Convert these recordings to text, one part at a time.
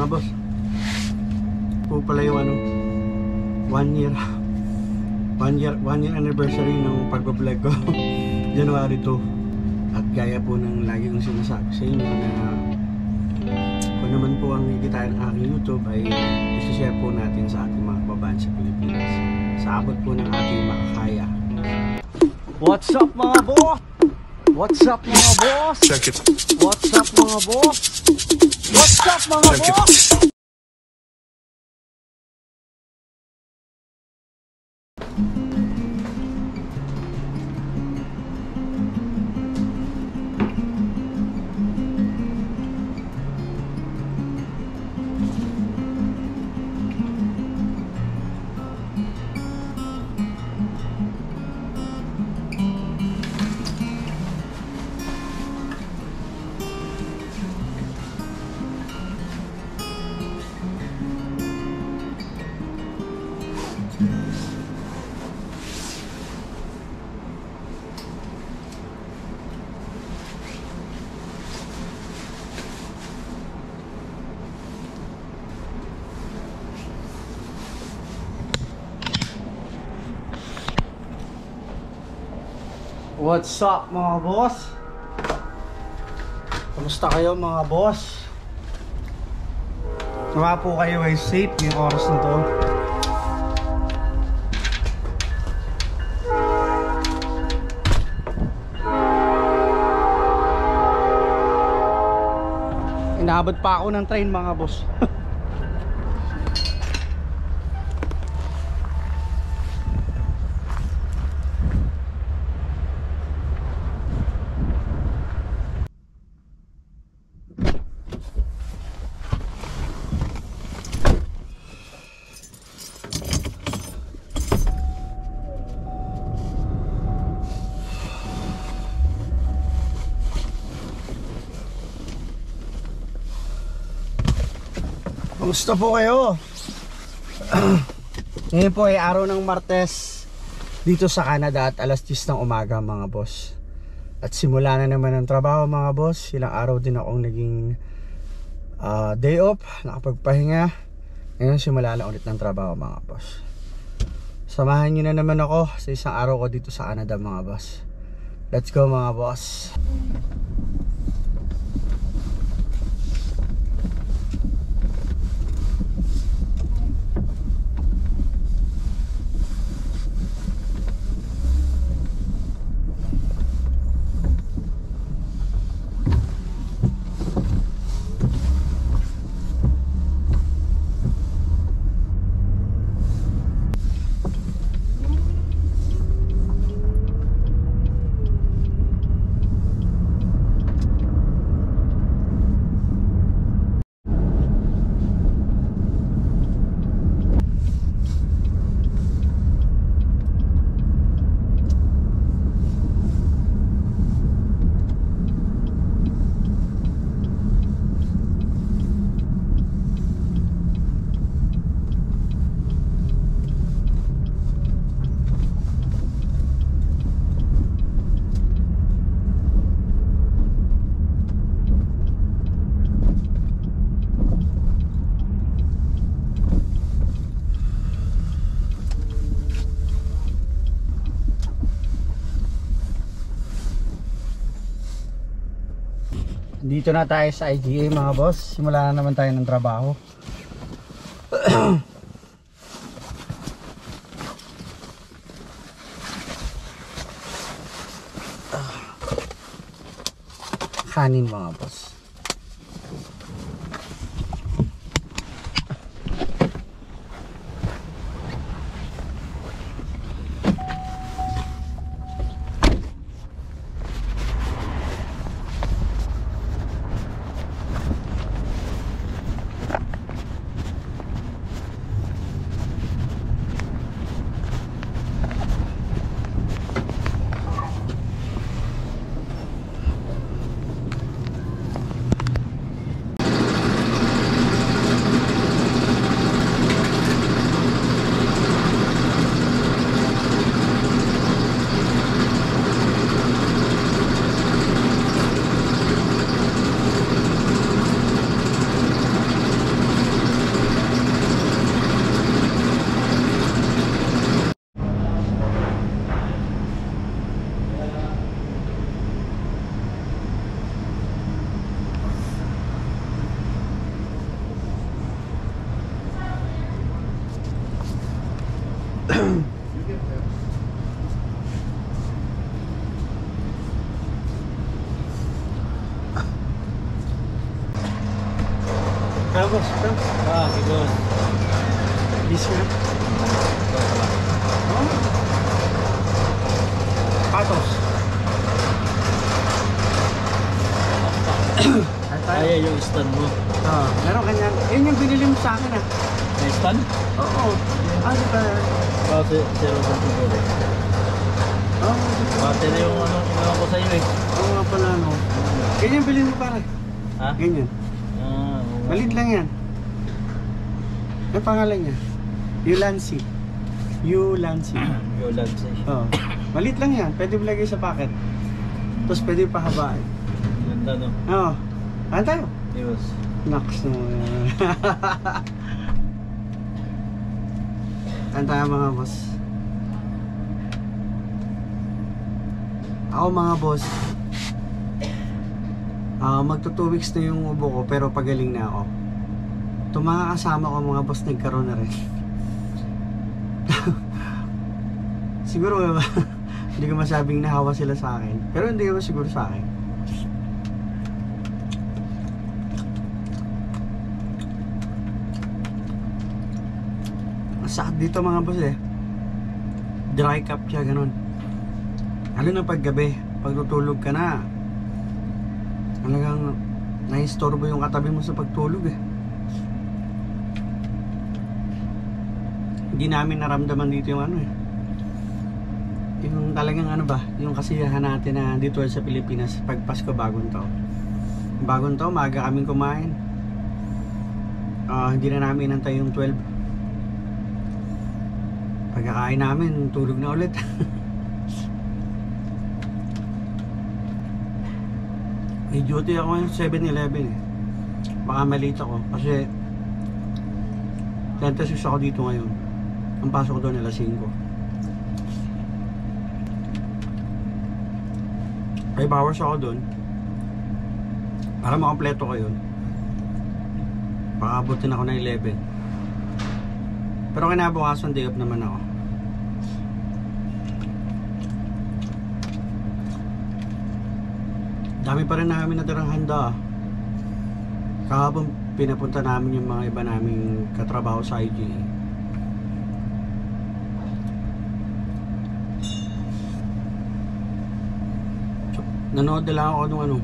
boss. Po pala yung ano, 1 year anniversary ng pagbablog ko. January 2. At gaya po ng lagi kong sinasabi sa inyo na kung naman po ang higitayan ng aking YouTube ay isi-share po natin sa ating mga kababayan sa Pilipinas sa abot po ng ating makakaya. What's up mga boss? What's up mga boss? Check it. What's up mga boss? What's up mga Check it. boss? What's up mga boss? Kamusta kayo mga boss? Nawa po kayo ay safe yung oras na to. Inaabot pa ako ng train mga boss. Kamusta po kayo? Ngayon po ay araw ng Martes dito sa Canada at alas 10 ng umaga mga boss. At simula na naman ang trabaho mga boss. Ilang araw din akong naging day off, nakapagpahinga. Ngayon simula na ulit ng trabaho mga boss. Samahan nyo na naman ako sa isang araw ko dito sa Canada mga boss. Let's go mga boss. Dito na tayo sa IGA mga boss. Simula na naman tayo ng trabaho. Kanin mga boss. boss. Ito. Siguro. Bis nga. Oh. Patos. Ay, yung stand mo. Meron kanyan. Yun yung binili mo sa akin ah. May stand? Oo. Di ba? Zero sa siguro. Battery yung inawa ko sa'yo eh. Oo nga pala no. Ganyan bilhin mo pare. Ha? Ganyan. Malit lang yan. Ano pangalan niya? Ulansi. Ulansi. Ulansi. Malit lang yan. Pwede mo lagay sa packet. Tapos pwede pahabain. Ganda no? Oo. Ano tayo? Yes. Naks no. Ano tayo mga boss? Ako mga boss, magto 2 weeks na yung ubo ko pero pagaling na ako. Itong mga kasama ko mga boss nagkaroon na rin. Siguro hindi ko masabing nahawa sila sa akin, pero hindi ko siguro sa akin. Masakit dito mga boss eh. Dry cup siya ganun. Lalo na paggabi, pag tutulog ka na, talagang naistorbo yung katabi mo sa pagtulog eh. Hindi namin naramdaman dito yung ano eh. Yung talagang ano ba, yung kasiyahan natin na dito sa Pilipinas pag Pasko bagong taon. Bagong taon, maaga kaming kumain. Hindi na namin inantay yung 12. Pagkakain namin, tulog na ulit. May duty ako ngayon 7-11 eh. Baka malate ako kasi 10-6 ako dito ngayon. Ang pasok ko doon alas 5. 5 hours ako doon para makompleto ko yun. Baka abutin ako ng 11. Pero kinabukasan day off naman ako. Dami pa rin namin natirang handa. Kahapon pinapunta namin yung mga iba naming katrabaho sa IGA. So, nanood nila ako nung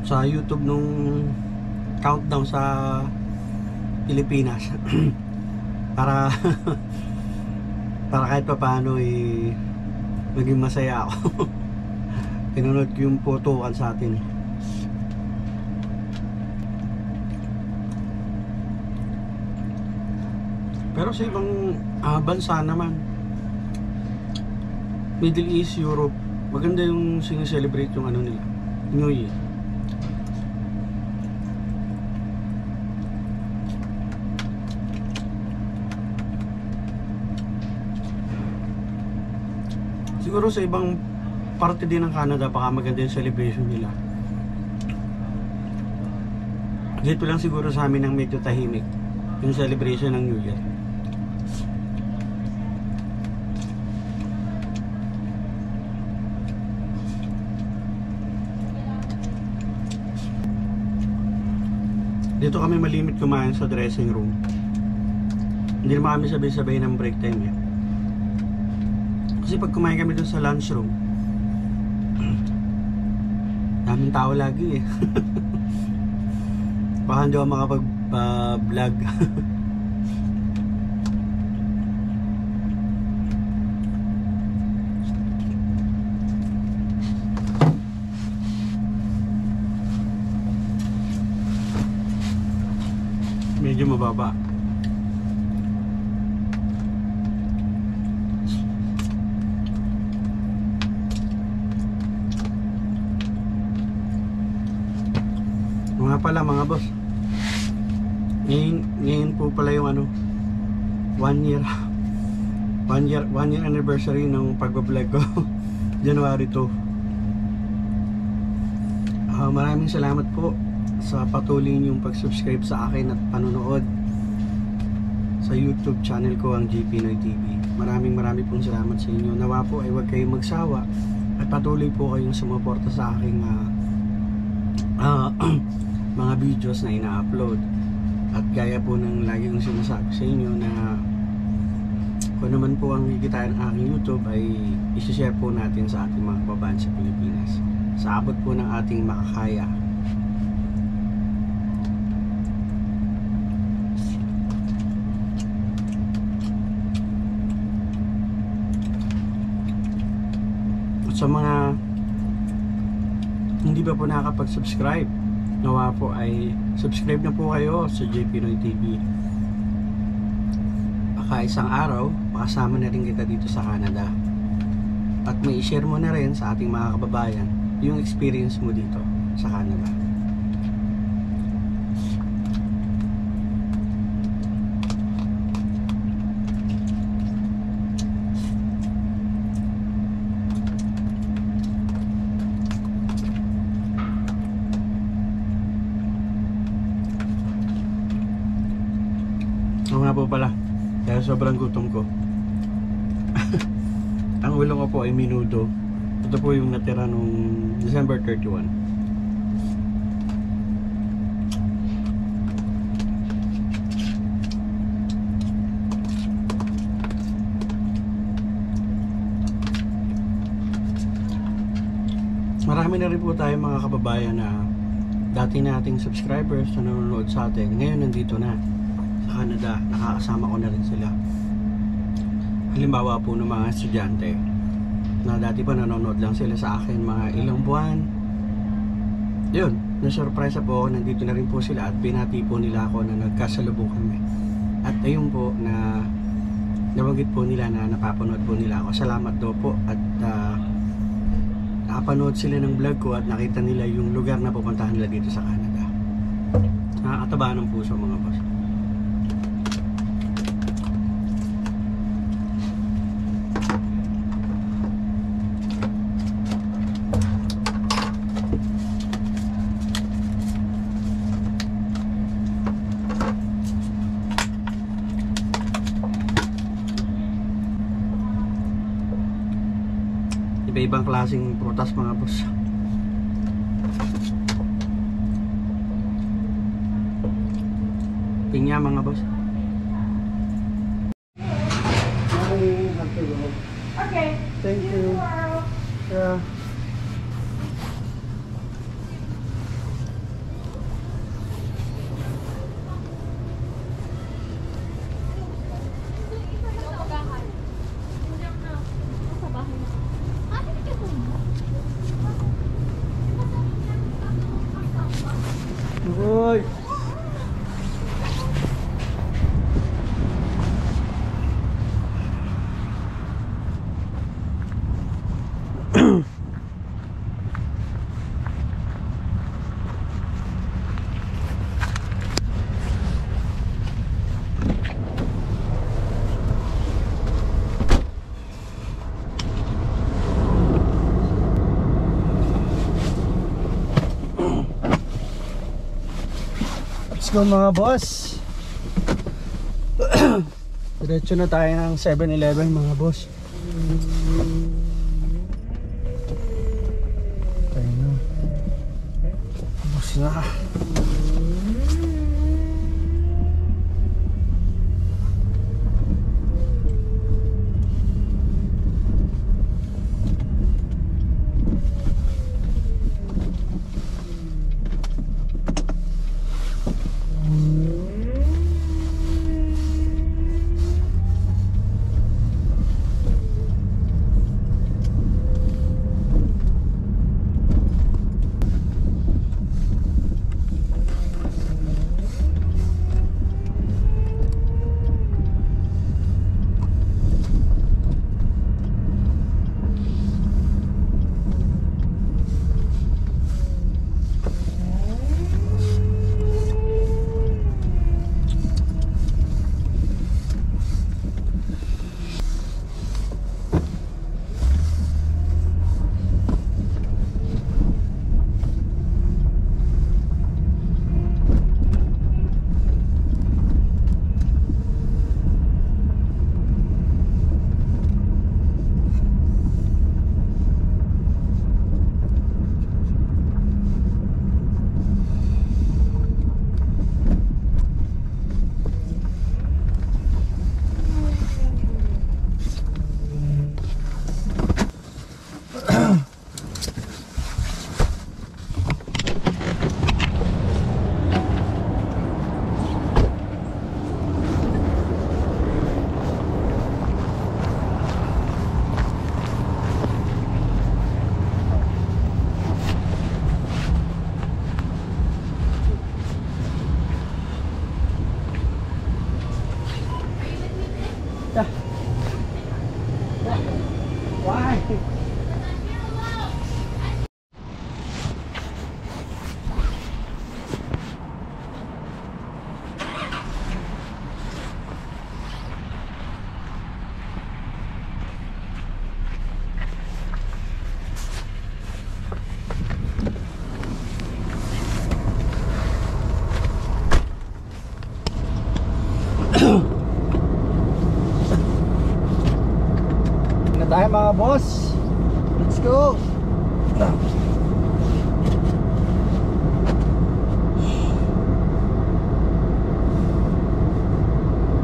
sa YouTube nung countdown sa Pilipinas. para kahit pa paano maging masaya ako. Pinunod ko yung putukan sa atin. Pero sa ibang bansa naman, Middle East, Europe, maganda yung sineselebrate yung ano nila, New Year. Siguro sa ibang parte din ng Canada, baka maganda yung celebration nila. Dito lang siguro sa amin ang medyo tahimik yung celebration ng New Year. Dito kami malimit kumain sa dressing room. Hindi naman kami sabay-sabay ng break time eh. Kasi pag kumain kami dun sa lunchroom, daming tao lagi eh. Baka hindi ako makapag-vlog. Medyo mababa. Mga pala mga boss, ngayon po pala yung ano, 1 year anniversary ng pagbablog ko. January 2. Maraming salamat po sa patuloy niyong pag-subscribe sa akin at panonood sa YouTube channel ko, ang J Pinoy TV. Maraming pong salamat sa inyo. Nawa po ay huwag kayong magsawa at patuloy po kayong sumuporta sa aking mga videos na ina-upload. At gaya po ng lagi kong sinasabi sa inyo na kung naman po ang kikitain ng aking YouTube ay isi-share po natin sa ating mga kababayan sa Pilipinas sa abot po ng ating makakaya. At sa mga hindi pa po nakakapag-subscribe, nawa po ay subscribe na po kayo sa J Pinoy TV. Baka isang araw makasama na rin kita dito sa Canada at may i-share mo na rin sa ating mga kababayan yung experience mo dito sa Canada. Oo nga po pala, dahil sobrang gutom ko. Ang ulo ko po ay minudo. Ito po yung natira nung December 31. Marami na rin po tayo mga kababayan na dati nating subscribers na nanonood sa atin. Ngayon nandito na sa Canada, nakakasama ko na rin sila. Halimbawa po ng mga estudyante na dati pa nanonood lang sila sa akin mga ilang buwan. Yun, na-surprise po ako, nandito na rin po sila at binati po nila ako na nagkasalubong kami. At ayun po na nabanggit po nila na napapanood po nila ako. Salamat daw po at nakapanood sila ng vlog ko at nakita nila yung lugar na pupuntahan nila dito sa Canada. Nakakataba ng puso mga boss. Iba-ibang klaseng prutas mga boss. Pinya mga boss. Okay. Thank you. Yeah. Uy. Let's go mga boss. Diretso na tayo ng 7-Eleven mga boss. Tayo na. Boss na. Why? Na tayo mga boss. Let's go.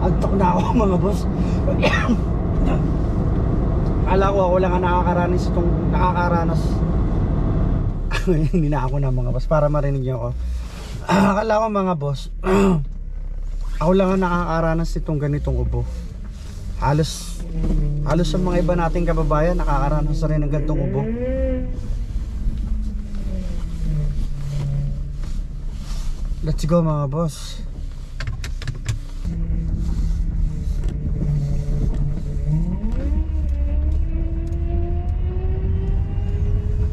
Antok na ako mga boss. Akala ko ako lang ang nakakaranas. Hindi na ako na mga boss para marinig niyo ako. Akala ko mga boss. Ako lang ang nakakaranas itong ganitong ubo. Halos sa mga iba nating kababayan nakakaranas na rin ng ganitong ubo. Let's go mga boss.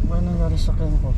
Ano nangyari sa akin ko?